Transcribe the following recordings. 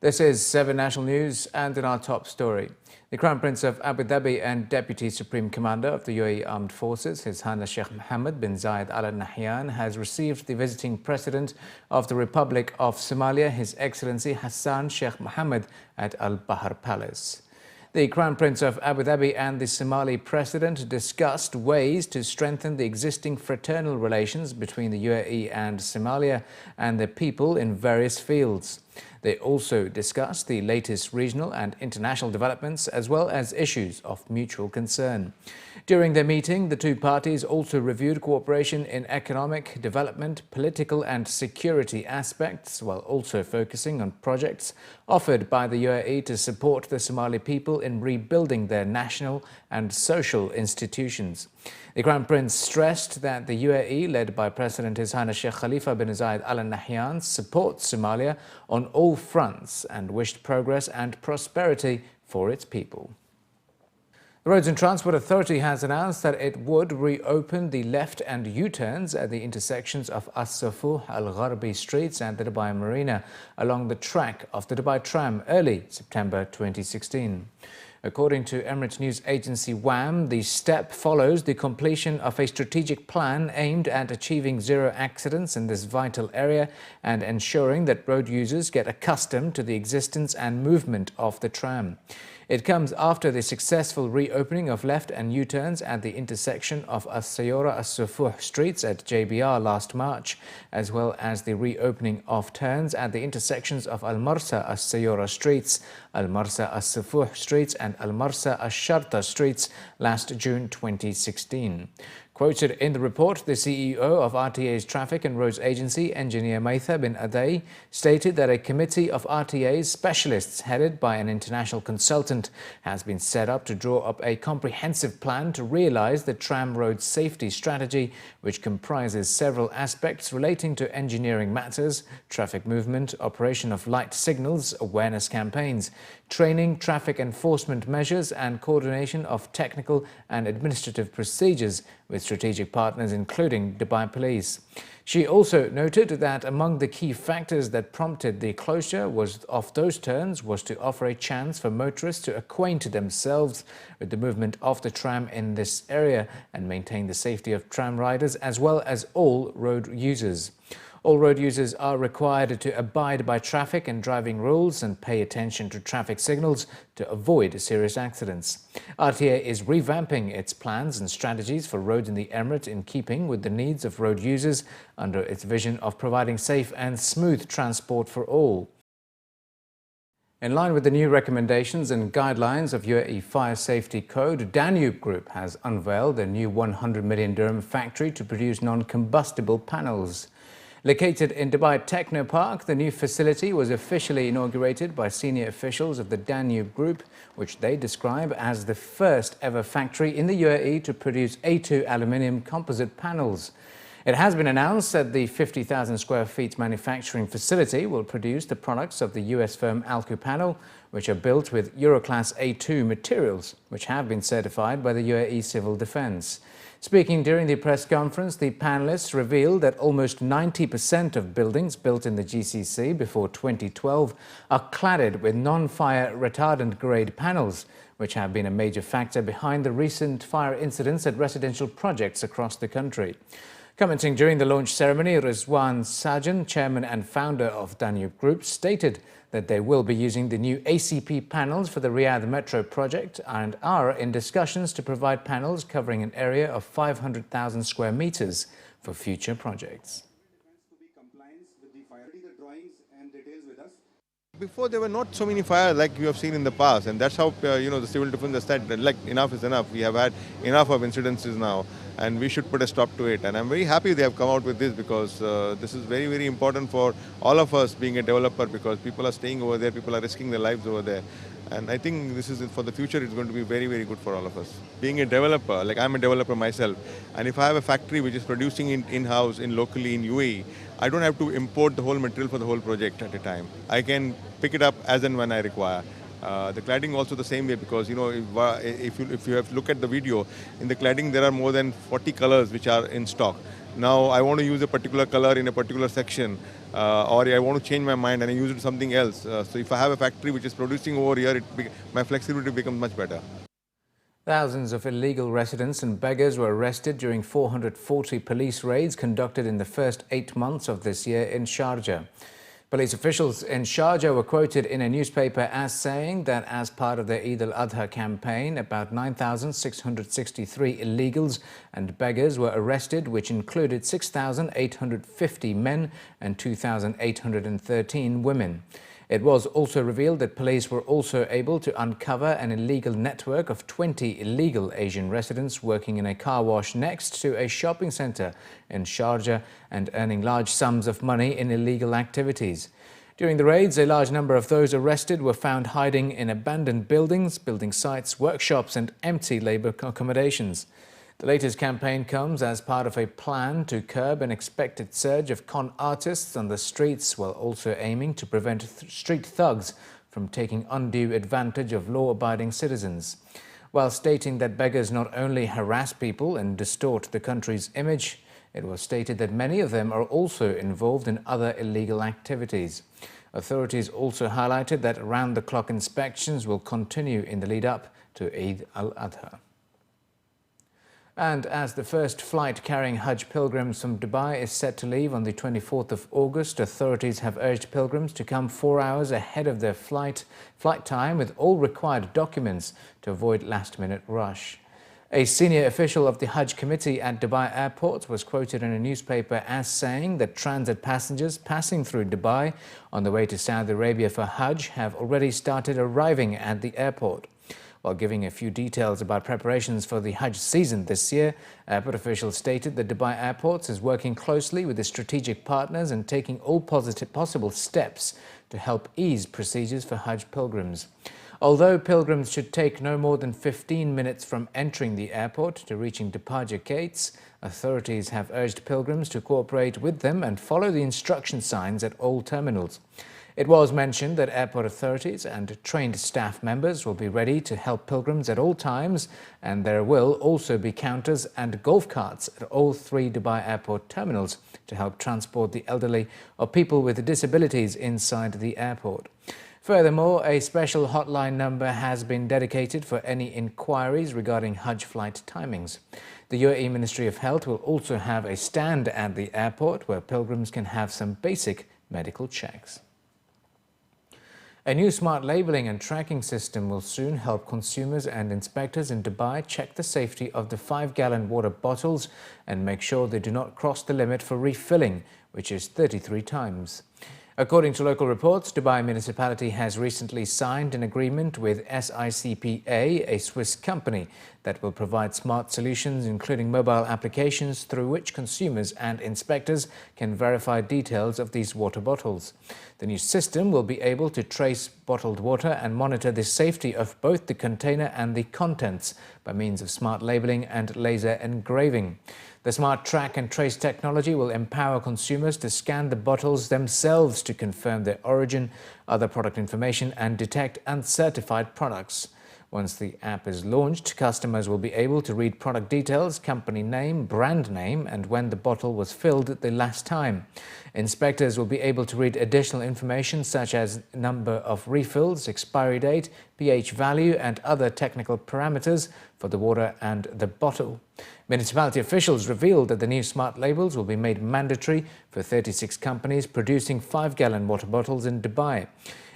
This is 7 National News, and in our top story, the Crown Prince of Abu Dhabi and Deputy Supreme Commander of the UAE Armed Forces, His Highness Sheikh Mohammed bin Zayed Al Nahyan, has received the visiting President of the Republic of Somalia, His Excellency Hassan Sheikh Mohammed, at Bahr Palace. The Crown Prince of Abu Dhabi and the Somali President discussed ways to strengthen the existing fraternal relations between the UAE and Somalia and the people in various fields. They also discussed the latest regional and international developments as well as issues of mutual concern. During their meeting, the two parties also reviewed cooperation in economic, development, political and security aspects, while also focusing on projects offered by the UAE to support the Somali people in rebuilding their national and social institutions. The Crown Prince stressed that the UAE, led by President His Highness Sheikh Khalifa bin Zayed Al Nahyan, supports Somalia on all fronts and wished progress and prosperity for its people. The Roads and Transport Authority has announced that it would reopen the left and U-turns at the intersections of Sufouh-Al Gharbi streets and the Dubai Marina along the track of the Dubai tram early September 2016. According to Emirates news agency WAM, the step follows the completion of a strategic plan aimed at achieving zero accidents in this vital area and ensuring that road users get accustomed to the existence and movement of the tram. It comes after the successful reopening of left and U-turns at the intersection of As-Sufouh streets at JBR last March, as well as the reopening of turns at the intersections of Al-Marsa As-Sayora streets, Al-Marsa As-Sufouh streets and Al-Marsa As-Sharjah streets last June 2016. Quoted in the report, the CEO of RTA's Traffic and Roads Agency, Engineer Maitha bin Adai, stated that a committee of RTA's specialists headed by an international consultant has been set up to draw up a comprehensive plan to realize the tram road safety strategy, which comprises several aspects relating to engineering matters, traffic movement, operation of light signals, awareness campaigns, training, traffic enforcement measures and coordination of technical and administrative procedures with strategic partners including Dubai Police. She also noted that among the key factors that prompted the closure of those turns was to offer a chance for motorists to acquaint themselves with the movement of the tram in this area and maintain the safety of tram riders as well as all road users. All road users are required to abide by traffic and driving rules and pay attention to traffic signals to avoid serious accidents. RTA is revamping its plans and strategies for roads in the Emirate in keeping with the needs of road users under its vision of providing safe and smooth transport for all. In line with the new recommendations and guidelines of UAE Fire Safety Code, Danube Group has unveiled a new 100 million dirham factory to produce non-combustible panels. Located in Dubai Techno Park, the new facility was officially inaugurated by senior officials of the Danube Group, which they describe as the first ever factory in the UAE to produce A2 aluminium composite panels. It has been announced that the 50,000 square feet manufacturing facility will produce the products of the US firm Alco Panel, which are built with Euroclass A2 materials, which have been certified by the UAE Civil Defence. Speaking during the press conference, the panelists revealed that almost 90% of buildings built in the GCC before 2012 are cladded with non-fire retardant grade panels, which have been a major factor behind the recent fire incidents at residential projects across the country. Commenting during the launch ceremony, Rizwan Sajan, chairman and founder of Danube Group, stated that they will be using the new ACP panels for the Riyadh Metro project and are in discussions to provide panels covering an area of 500,000 square meters for future projects. Before there were not so many fires like you have seen in the past, and that's how the civil defense has said that like enough is enough. We have had enough of incidences now, and we should put a stop to it. And I'm very happy they have come out with this because this is very, very important for all of us being a developer, because people are staying over there, people are risking their lives over there. And I think this is for the future, it's going to be very, very good for all of us. Being a developer, like I'm a developer myself, and if I have a factory which is producing in-house, locally in UAE, I don't have to import the whole material for the whole project at a time. I can pick it up as and when I require. The cladding also the same way, because if you have look at the video, in the cladding there are more than 40 colors which are in stock. now I want to use a particular color in a particular section, or I want to change my mind and I use it something else. So if I have a factory which is producing over here, my flexibility becomes much better. Thousands of illegal residents and beggars were arrested during 440 police raids conducted in the first 8 months of this year in Sharjah. Police officials in Sharjah were quoted in a newspaper as saying that as part of their Eid al-Adha campaign, about 9,663 illegals and beggars were arrested, which included 6,850 men and 2,813 women. It was also revealed that police were also able to uncover an illegal network of 20 illegal Asian residents working in a car wash next to a shopping centre in Sharjah and earning large sums of money in illegal activities. During the raids, a large number of those arrested were found hiding in abandoned buildings, building sites, workshops and empty labour accommodations. The latest campaign comes as part of a plan to curb an expected surge of con artists on the streets, while also aiming to prevent street thugs from taking undue advantage of law-abiding citizens. While stating that beggars not only harass people and distort the country's image, it was stated that many of them are also involved in other illegal activities. Authorities also highlighted that round-the-clock inspections will continue in the lead-up to Eid al-Adha. And as the first flight carrying Hajj pilgrims from Dubai is set to leave on the 24th of August, authorities have urged pilgrims to come 4 hours ahead of their flight time with all required documents to avoid last-minute rush. A senior official of the Hajj committee at Dubai Airport was quoted in a newspaper as saying that transit passengers passing through Dubai on the way to Saudi Arabia for Hajj have already started arriving at the airport. While giving a few details about preparations for the Hajj season this year, airport officials stated that Dubai Airports is working closely with the strategic partners and taking all possible steps to help ease procedures for Hajj pilgrims. Although pilgrims should take no more than 15 minutes from entering the airport to reaching departure gates, authorities have urged pilgrims to cooperate with them and follow the instruction signs at all terminals. It was mentioned that airport authorities and trained staff members will be ready to help pilgrims at all times, and there will also be counters and golf carts at all 3 Dubai airport terminals to help transport the elderly or people with disabilities inside the airport. Furthermore, a special hotline number has been dedicated for any inquiries regarding Hajj flight timings. The UAE Ministry of Health will also have a stand at the airport where pilgrims can have some basic medical checks. A new smart labelling and tracking system will soon help consumers and inspectors in Dubai check the safety of the 5-gallon water bottles and make sure they do not cross the limit for refilling, which is 33 times. According to local reports, Dubai municipality has recently signed an agreement with SICPA, a Swiss company that will provide smart solutions, including mobile applications through which consumers and inspectors can verify details of these water bottles. The new system will be able to trace bottled water and monitor the safety of both the container and the contents by means of smart labeling and laser engraving. The smart track and trace technology will empower consumers to scan the bottles themselves to confirm their origin, other product information, and detect uncertified products. Once the app is launched, customers will be able to read product details, company name, brand name, and when the bottle was filled the last time. Inspectors will be able to read additional information such as number of refills, expiry date, pH value, and other technical parameters for the water and the bottle. Municipality officials revealed that the new smart labels will be made mandatory for 36 companies producing 5-gallon water bottles in Dubai.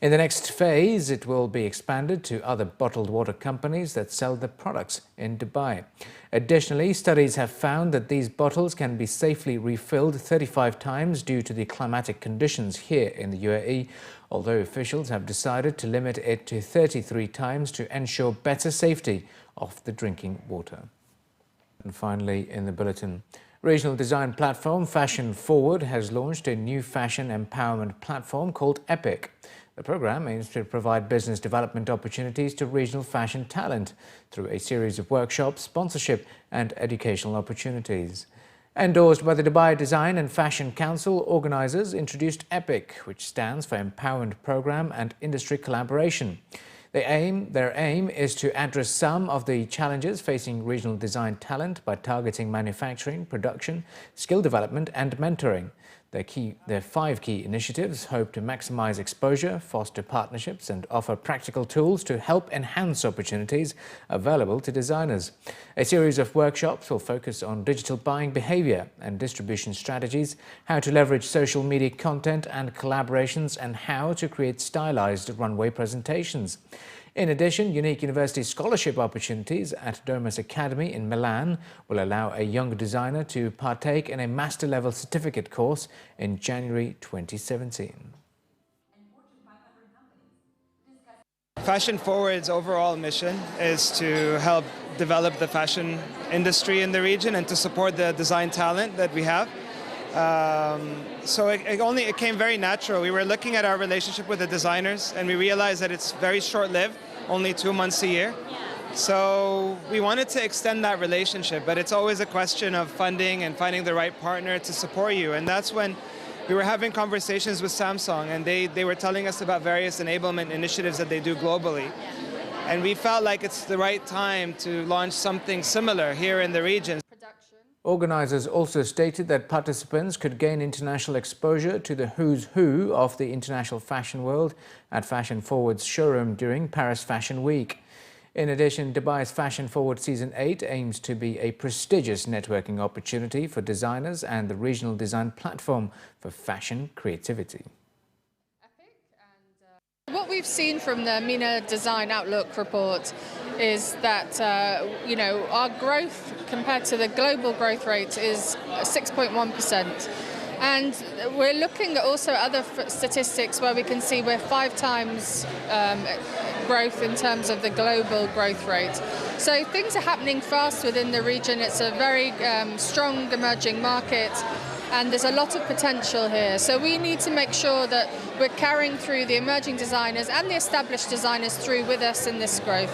In the next phase, it will be expanded to other bottled water companies that sell the products in Dubai. Additionally, studies have found that these bottles can be safely refilled 35 times due to the climatic conditions here in the UAE, although officials have decided to limit it to 33 times to ensure better safety of the drinking water. And finally, in the bulletin, regional design platform Fashion Forward has launched a new fashion empowerment platform called Epic. The program aims to provide business development opportunities to regional fashion talent through a series of workshops, sponsorship and educational opportunities. Endorsed by the Dubai Design and Fashion Council, organisers introduced EPIC, which stands for Empowerment Programme and Industry Collaboration. Their aim is to address some of the challenges facing regional design talent by targeting manufacturing, production, skill development and mentoring. Their 5 key initiatives hope to maximize exposure, foster partnerships and offer practical tools to help enhance opportunities available to designers. A series of workshops will focus on digital buying behavior and distribution strategies, how to leverage social media content and collaborations, and how to create stylized runway presentations. In addition, unique university scholarship opportunities at Dermis Academy in Milan will allow a young designer to partake in a master-level certificate course in January 2017. Fashion Forward's overall mission is to help develop the fashion industry in the region and to support the design talent that we have. So it came very natural. We were looking at our relationship with the designers and we realized that it's very short-lived, only 2 months a year. So we wanted to extend that relationship, but it's always a question of funding and finding the right partner to support you. And that's when we were having conversations with Samsung, and they were telling us about various enablement initiatives that they do globally. And we felt like it's the right time to launch something similar here in the region. Organisers also stated that participants could gain international exposure to the who's who of the international fashion world at Fashion Forward's showroom during Paris Fashion Week. In addition, Dubai's Fashion Forward Season 8 aims to be a prestigious networking opportunity for designers and the regional design platform for fashion creativity. What we've seen from the MENA Design Outlook report is that our growth compared to the global growth rate is 6.1%. And we're looking at also other statistics where we can see we're 5 times growth in terms of the global growth rate. So things are happening fast within the region. It's a very strong emerging market, and there's a lot of potential here. So we need to make sure that we're carrying through the emerging designers and the established designers through with us in this growth.